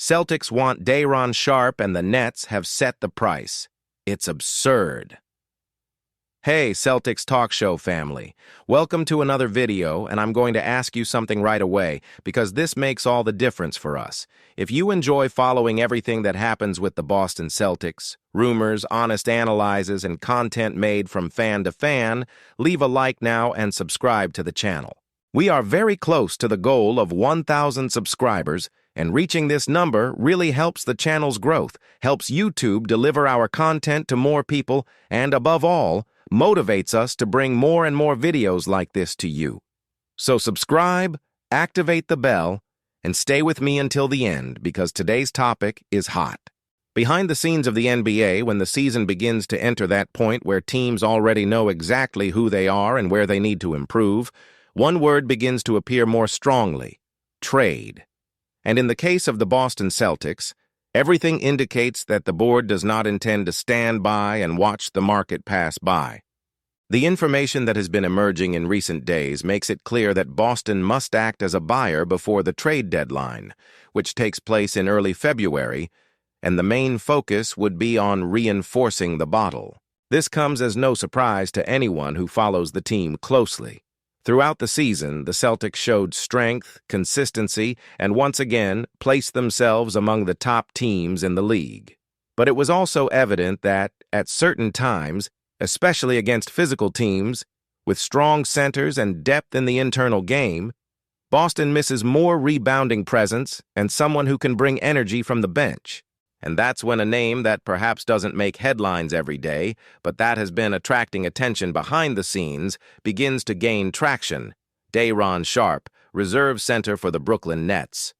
Celtics want Day'Ron Sharpe and the Nets have set the price. It's absurd. Hey, Celtics talk show family. Welcome to another video, and I'm going to ask you something right away because this makes all the difference for us. If you enjoy following everything that happens with the Boston Celtics, rumors, honest analyses, and content made from fan to fan, leave a like now and subscribe to the channel. We are very close to the goal of 1,000 subscribers, and reaching this number really helps the channel's growth, helps YouTube deliver our content to more people, and above all, motivates us to bring more and more videos like this to you. So subscribe, activate the bell, and stay with me until the end because today's topic is hot. Behind the scenes of the NBA, when the season begins to enter that point where teams already know exactly who they are and where they need to improve, one word begins to appear more strongly: trade. And in the case of the Boston Celtics, everything indicates that the board does not intend to stand by and watch the market pass by. The information that has been emerging in recent days makes it clear that Boston must act as a buyer before the trade deadline, which takes place in early February, and the main focus would be on reinforcing the bottle. This comes as no surprise to anyone who follows the team closely. Throughout the season, the Celtics showed strength, consistency, and once again placed themselves among the top teams in the league. But it was also evident that, at certain times, especially against physical teams, with strong centers and depth in the internal game, Boston misses more rebounding presence and someone who can bring energy from the bench. And that's when a name that perhaps doesn't make headlines every day, but that has been attracting attention behind the scenes, begins to gain traction: Day'Ron Sharpe, reserve center for the Brooklyn Nets.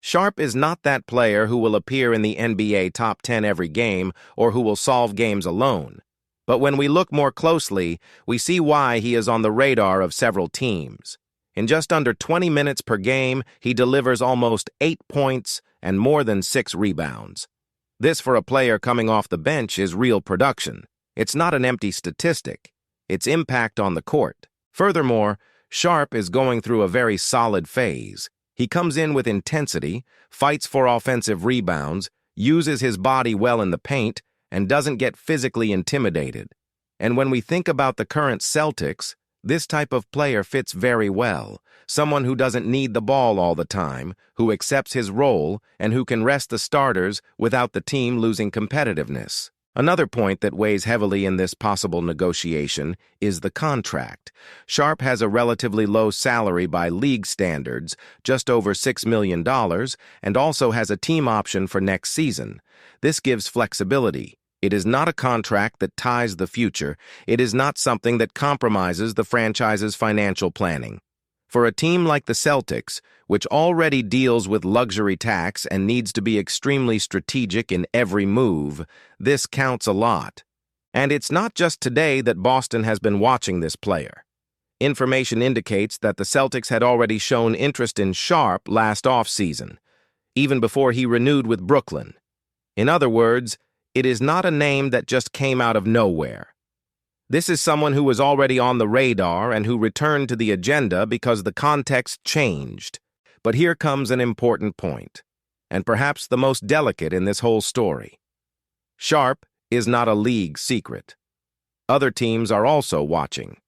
Sharpe is not that player who will appear in the NBA top 10 every game or who will solve games alone. But when we look more closely, we see why he is on the radar of several teams. In just under 20 minutes per game, he delivers almost 8 points and more than 6 rebounds. This, for a player coming off the bench, is real production. It's not an empty statistic. It's impact on the court. Furthermore, Sharpe is going through a very solid phase. He comes in with intensity, fights for offensive rebounds, uses his body well in the paint, and doesn't get physically intimidated. And when we think about the current Celtics, this type of player fits very well. Someone who doesn't need the ball all the time, who accepts his role, and who can rest the starters without the team losing competitiveness. Another point that weighs heavily in this possible negotiation is the contract. Sharpe has a relatively low salary by league standards, just over $6 million, and also has a team option for next season. This gives flexibility. It is not a contract that ties the future. It is not something that compromises the franchise's financial planning. For a team like the Celtics, which already deals with luxury tax and needs to be extremely strategic in every move, this counts a lot. And it's not just today that Boston has been watching this player. Information indicates that the Celtics had already shown interest in Sharpe last offseason, even before he renewed with Brooklyn. In other words, it is not a name that just came out of nowhere. This is someone who was already on the radar and who returned to the agenda because the context changed. But here comes an important point, and perhaps the most delicate in this whole story. Sharpe is not a league secret. Other teams are also watching.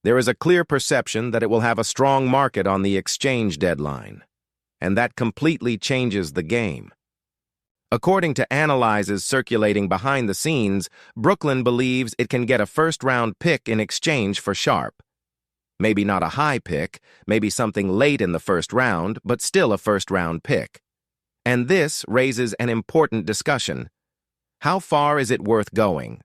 There is a clear perception that it will have a strong market on the exchange deadline, and that completely changes the game. According to analyses circulating behind the scenes, Brooklyn believes it can get a first-round pick in exchange for Sharpe. Maybe not a high pick, maybe something late in the first round, but still a first-round pick. And this raises an important discussion. How far is it worth going?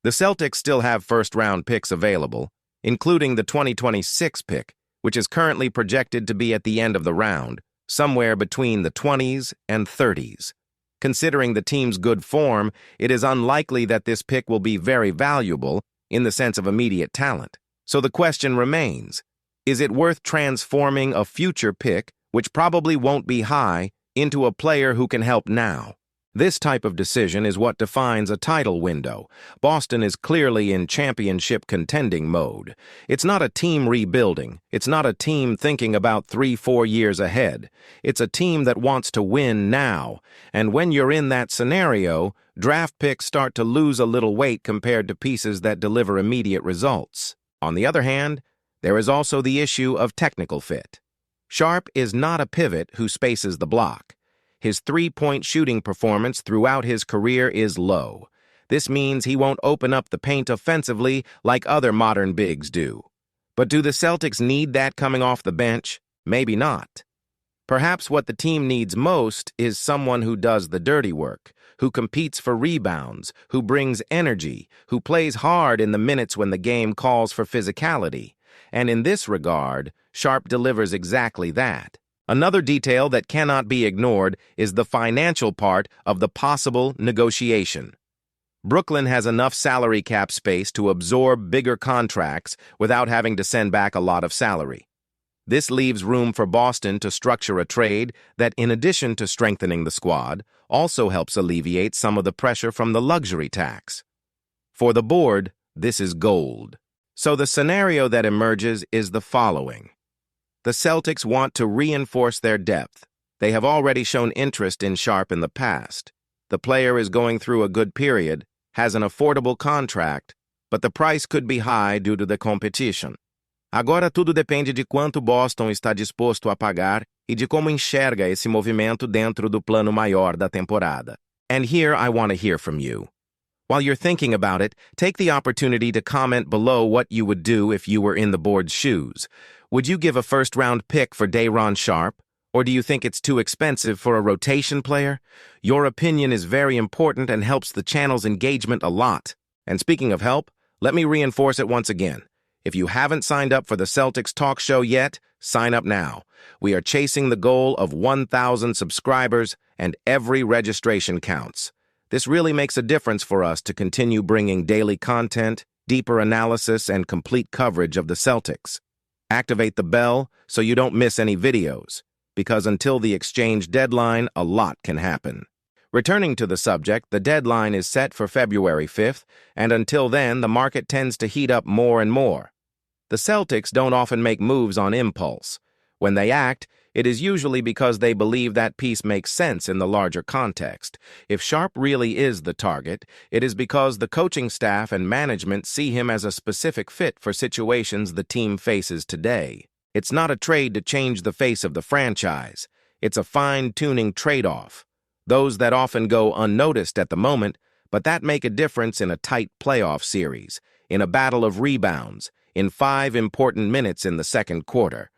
The Celtics still have first-round picks available, including the 2026 pick, which is currently projected to be at the end of the round, somewhere between the 20s and 30s. Considering the team's good form, it is unlikely that this pick will be very valuable in the sense of immediate talent. So the question remains, is it worth transforming a future pick, which probably won't be high, into a player who can help now? This type of decision is what defines a title window. Boston is clearly in championship contending mode. It's not a team rebuilding. It's not a team thinking about 3-4 years ahead. It's a team that wants to win now. And when you're in that scenario, draft picks start to lose a little weight compared to pieces that deliver immediate results. On the other hand, there is also the issue of technical fit. Sharpe is not a pivot who spaces the block. His three-point shooting performance throughout his career is low. This means he won't open up the paint offensively like other modern bigs do. But do the Celtics need that coming off the bench? Maybe not. Perhaps what the team needs most is someone who does the dirty work, who competes for rebounds, who brings energy, who plays hard in the minutes when the game calls for physicality. And in this regard, Sharpe delivers exactly that. Another detail that cannot be ignored is the financial part of the possible negotiation. Brooklyn has enough salary cap space to absorb bigger contracts without having to send back a lot of salary. This leaves room for Boston to structure a trade that, in addition to strengthening the squad, also helps alleviate some of the pressure from the luxury tax. For the board, this is gold. So the scenario that emerges is the following. The Celtics want to reinforce their depth. They have already shown interest in Sharpe in the past. The player is going through a good period, has an affordable contract, but the price could be high due to the competition. Agora tudo depende de quanto Boston está disposto a pagar e de como enxerga esse movimento dentro do plano maior da temporada. And here I want to hear from you. While you're thinking about it, take the opportunity to comment below what you would do if you were in the board's shoes. Would you give a first-round pick for Day'Ron Sharpe? Or do you think it's too expensive for a rotation player? Your opinion is very important and helps the channel's engagement a lot. And speaking of help, let me reinforce it once again. If you haven't signed up for the Celtics Talk Show yet, sign up now. We are chasing the goal of 1,000 subscribers, and every registration counts. This really makes a difference for us to continue bringing daily content, deeper analysis, and complete coverage of the Celtics. Activate the bell so you don't miss any videos, because until the exchange deadline, a lot can happen. Returning to the subject, the deadline is set for February 5th, and until then, the market tends to heat up more and more. The Celtics don't often make moves on impulse. When they act, it is usually because they believe that piece makes sense in the larger context. If Sharpe really is the target, it is because the coaching staff and management see him as a specific fit for situations the team faces today. It's not a trade to change the face of the franchise. It's a fine-tuning trade-off. Those that often go unnoticed at the moment, but that make a difference in a tight playoff series, in a battle of rebounds, in 5 important minutes in the second quarter.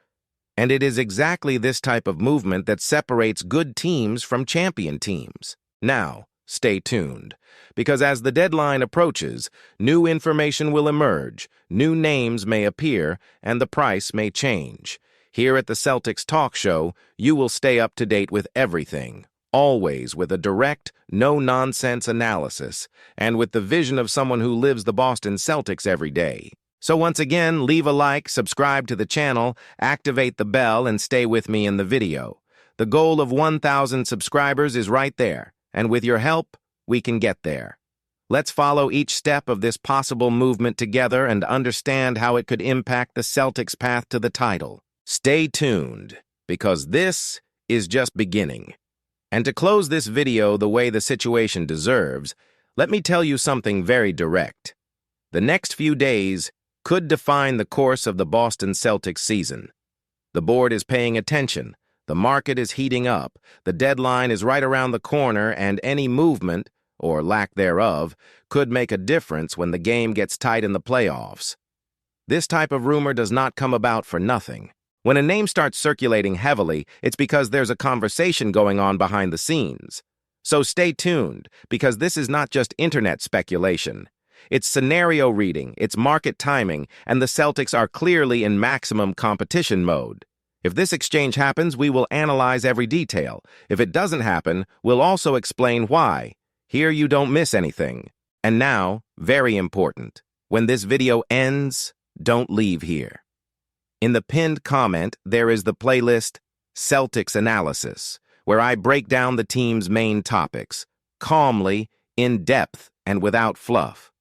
And it is exactly this type of movement that separates good teams from champion teams. Now, stay tuned, because as the deadline approaches, new information will emerge, new names may appear, and the price may change. Here at the Celtics Talk Show, you will stay up to date with everything, always with a direct, no-nonsense analysis, and with the vision of someone who lives the Boston Celtics every day. So once again, leave a like, subscribe to the channel, activate the bell, and stay with me in the video. The goal of 1,000 subscribers is right there, and with your help, we can get there. Let's follow each step of this possible movement together and understand how it could impact the Celtics' path to the title. Stay tuned, because this is just beginning. And to close this video the way the situation deserves, let me tell you something very direct. The next few days could define the course of the Boston Celtics season. The board is paying attention, the market is heating up, the deadline is right around the corner, and any movement, or lack thereof, could make a difference when the game gets tight in the playoffs. This type of rumor does not come about for nothing. When a name starts circulating heavily, it's because there's a conversation going on behind the scenes. So stay tuned, because this is not just internet speculation. It's scenario reading, it's market timing, and the Celtics are clearly in maximum competition mode. If this exchange happens, we will analyze every detail. If it doesn't happen, we'll also explain why. Here you don't miss anything. And now, very important, when this video ends, don't leave here. In the pinned comment, there is the playlist Celtics Analysis, where I break down the team's main topics: calmly, in depth, and without fluff.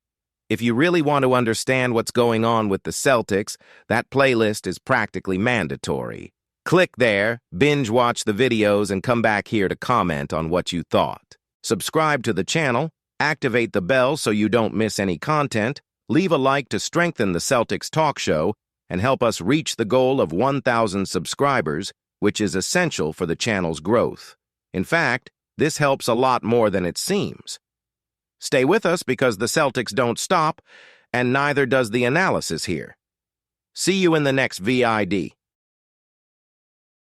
If you really want to understand what's going on with the Celtics, that playlist is practically mandatory. Click there, binge watch the videos, and come back here to comment on what you thought. Subscribe to the channel, activate the bell so you don't miss any content, leave a like to strengthen the Celtics talk show, and help us reach the goal of 1,000 subscribers, which is essential for the channel's growth. In fact, this helps a lot more than it seems. Stay with us because the Celtics don't stop, and neither does the analysis here. See you in the next VID.